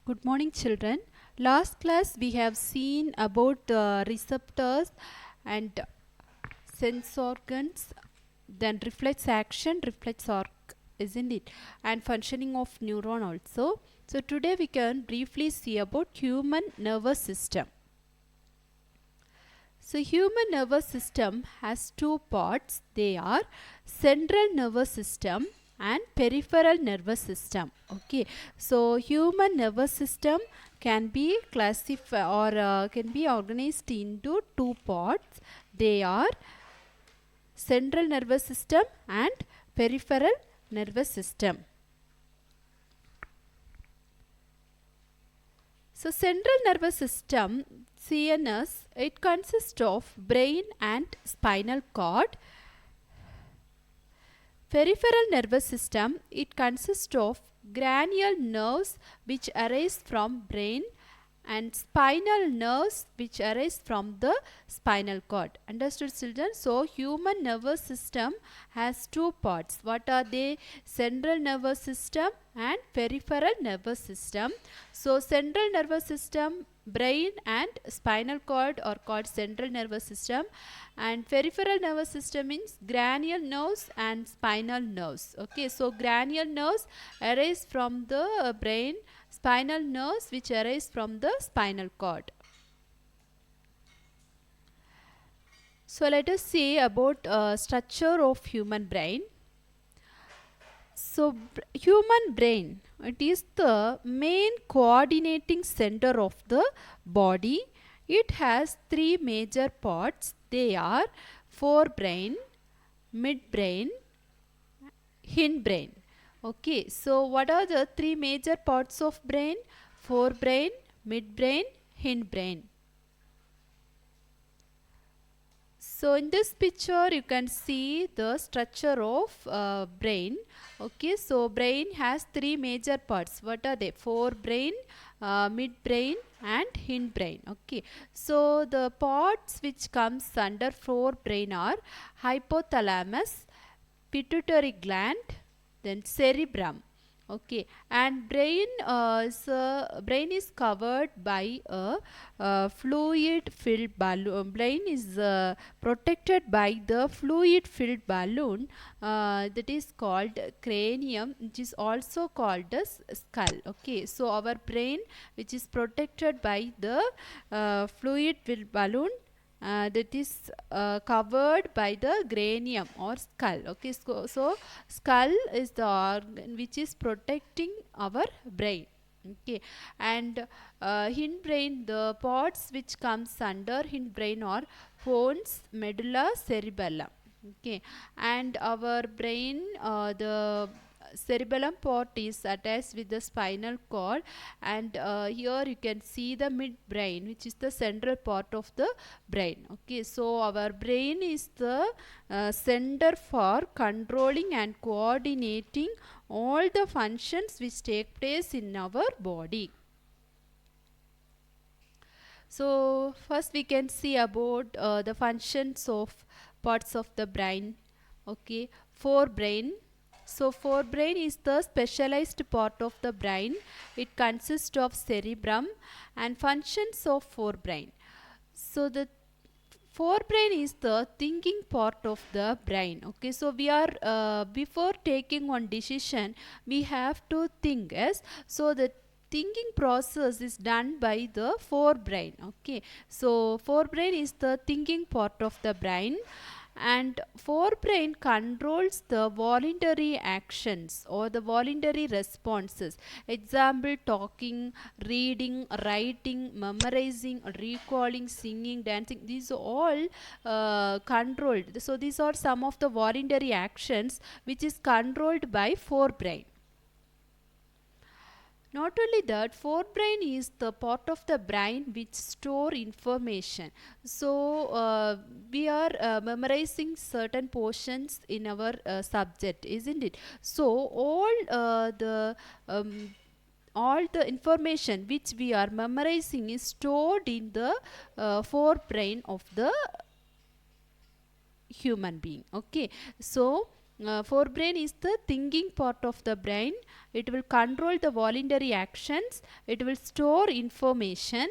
Good morning, children. Last class we have seen about the receptors and sense organs, then reflex action, reflex arc, isn't it? And functioning of neuron also. So today we can briefly see about human nervous system. So human nervous system has two parts. They are central nervous system and peripheral nervous system. Okay, so human nervous system can be classified or can be organized into two parts. They are central nervous system and peripheral nervous system. So central nervous system, CNS, it consists of brain and spinal cord. Peripheral nervous system, it consists of cranial nerves which arise from brain and spinal nerves which arise from the spinal cord. Understood, children? So human nervous system has two parts. What are they? Central nervous system and peripheral nervous system. So central nervous system, brain and spinal cord are called central nervous system, and peripheral nervous system means cranial nerves and spinal nerves. Okay, so cranial nerves arise from the brain, spinal nerves which arise from the spinal cord. So let us see about structure of human brain. So human brain, it is the main coordinating center of the body. It has three major parts. They are forebrain, midbrain, hindbrain. Okay, so what are the three major parts of brain? Forebrain, midbrain, hindbrain. So in this picture you can see the structure of brain. Okay, so brain has three major parts. What are they? Forebrain, midbrain and hindbrain. Okay, so the parts which comes under forebrain are hypothalamus, pituitary gland, then cerebrum. Okay, and brain is covered by a fluid filled balloon. Brain is protected by the fluid filled balloon that is called cranium, which is also called as skull. Okay, so our brain, which is protected by the fluid filled balloon, that is covered by the cranium or skull. Okay, so skull is the organ which is protecting our brain. Okay, and hindbrain, the parts which comes under hindbrain are bones, medulla, cerebellum. Okay, and our brain, the cerebellum part is attached with the spinal cord, and here you can see the midbrain, which is the central part of the brain. Okay, so our brain is the center for controlling and coordinating all the functions which take place in our body. So first we can see about the functions of parts of the brain. Okay, forebrain. So forebrain is the specialized part of the brain. It consists of cerebrum and functions of forebrain. So the forebrain is the thinking part of the brain. Okay, so we are before taking one decision, we have to think. Yes, so the thinking process is done by the forebrain. Okay, so forebrain is the thinking part of the brain, and forebrain controls the voluntary actions or the voluntary responses. Example, talking, reading, writing, memorizing, recalling, singing, dancing. These are all controlled. So these are some of the voluntary actions which is controlled by forebrain. Not only that, forebrain is the part of the brain which store information. So we are memorizing certain portions in our subject, isn't it? So all the information which we are memorizing is stored in the forebrain of the human being. Okay, so Forebrain is the thinking part of the brain. It will control the voluntary actions. It will store information.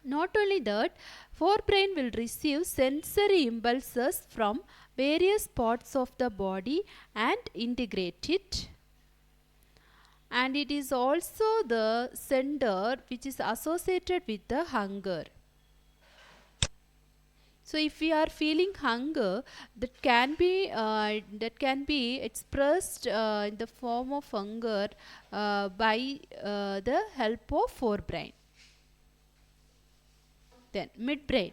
Not only that, forebrain will receive sensory impulses from various parts of the body and integrate it. And it is also the center which is associated with the hunger. So if we are feeling hunger, that can be expressed in the form of hunger by the help of forebrain. Then midbrain.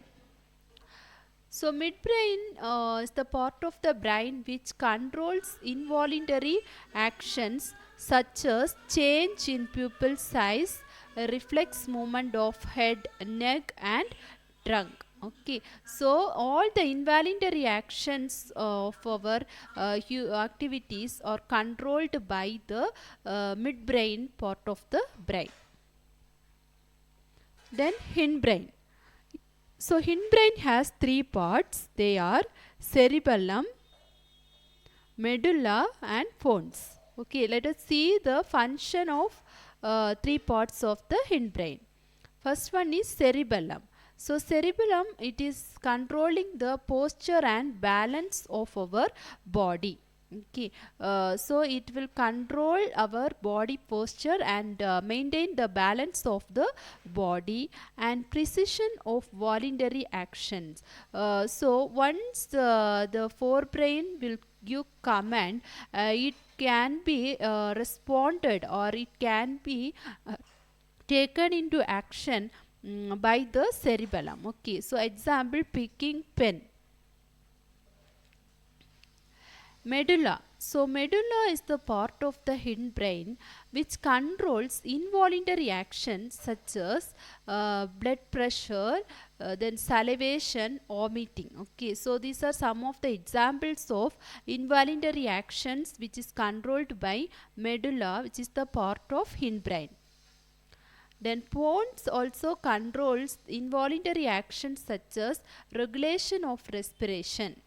So midbrain is the part of the brain which controls involuntary actions such as change in pupil size, reflex movement of head, neck and trunk. Okay, so all the involuntary actions of our activities are controlled by the midbrain part of the brain. Then hindbrain. So hindbrain has three parts. They are cerebellum, medulla and pons. Okay, let us see the function of three parts of the hindbrain. First one is cerebellum. So cerebellum, it is controlling the posture and balance of our body. Okay, so it will control our body posture and maintain the balance of the body and precision of voluntary actions. So once the forebrain will give command, it can be responded, or it can be taken into action by the cerebellum. Okay, so example, picking pen. Medulla. So medulla is the part of the hindbrain which controls involuntary actions such as blood pressure, then salivation, vomiting. Okay, so these are some of the examples of involuntary actions which is controlled by medulla, which is the part of hindbrain. Then pons also controls involuntary actions such as regulation of respiration.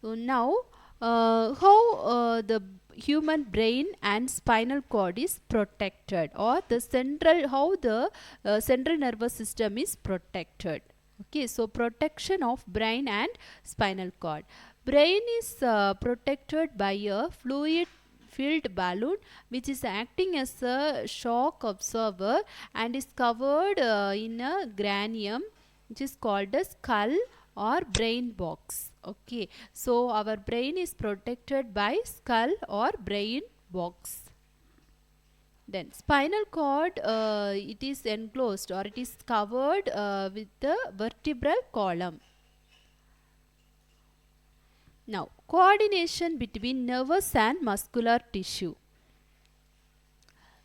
So now how the human brain and spinal cord is protected, or the how the central nervous system is protected. Okay, so protection of brain and spinal cord. Brain is protected by a fluid filled balloon which is acting as a shock absorber and is covered in a cranium which is called a skull or brain box. Okay, so our brain is protected by skull or brain box. Then spinal cord, it is enclosed or it is covered with the vertebral column. Now, coordination between nervous and muscular tissue.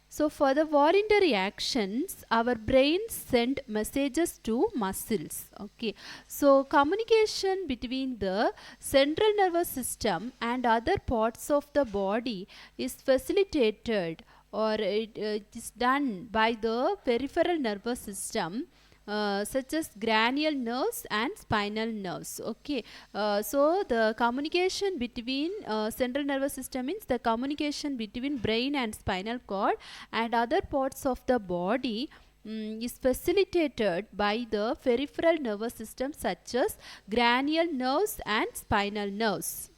So for the voluntary actions, our brain send messages to muscles. Okay, so communication between the central nervous system and other parts of the body is facilitated, or it is done by the peripheral nervous system. Such as cranial nerves and spinal nerves. Okay, so the communication between central nervous system means the communication between brain and spinal cord and other parts of the body is facilitated by the peripheral nervous system such as cranial nerves and spinal nerves.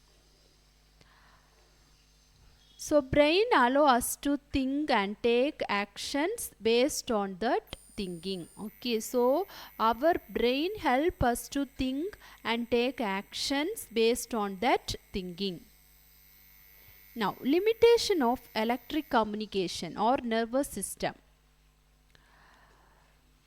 So brain allow us to think and take actions based on that thinking. Okay, so our brain help us to think and take actions based on that thinking. Now, limitation of electric communication or nervous system.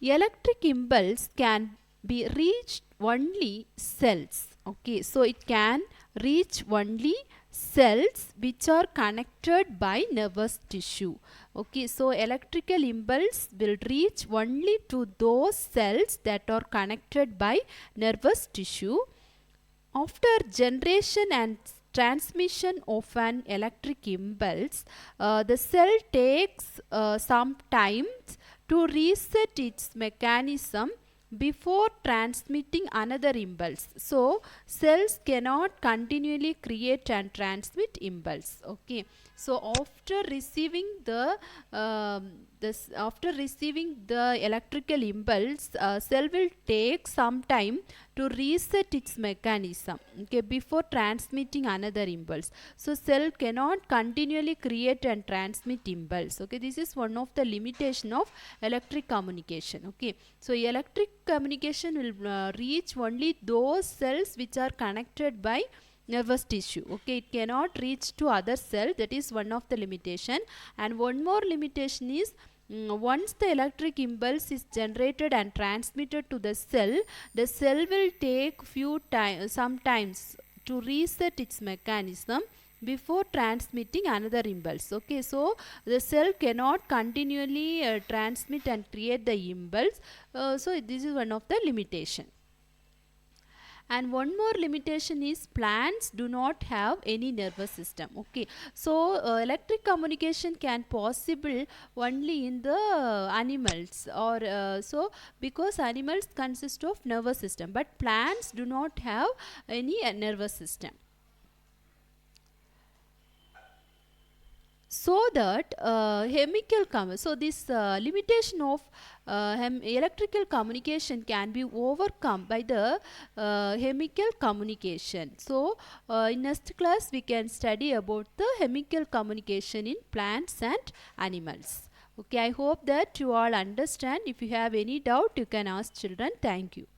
Electric impulse can be reached only cells. Okay, so it can reach only cells which are connected by nervous tissue. Okay, so electrical impulse will reach only to those cells that are connected by nervous tissue. After generation and transmission of an electric impulse, the cell takes some time to reset its mechanism before transmitting another impulse. So cells cannot continually create and transmit impulse. Okay, so after receiving the after receiving the electrical impulse, cell will take some time to reset its mechanism, okay, before transmitting another impulse. So cell cannot continually create and transmit impulse. Okay, this is one of the limitation of electric communication. Okay, so electric communication will reach only those cells which are connected by nervous tissue. Okay, it cannot reach to other cell. That is one of the limitation. And one more limitation is, once the electric impulse is generated and transmitted to the cell will take sometimes to reset its mechanism before transmitting another impulse. Okay, so the cell cannot continually transmit and create the impulse. So this is one of the limitation. And one more limitation is, plants do not have any nervous system. Okay, so electric communication can possible only in the animals, or so because animals consist of nervous system, but plants do not have any nervous system. So that so this limitation of electrical communication can be overcome by the chemical communication. So in next class we can study about the chemical communication in plants and animals. Okay, I hope that you all understand. If you have any doubt, you can ask children. Thank you.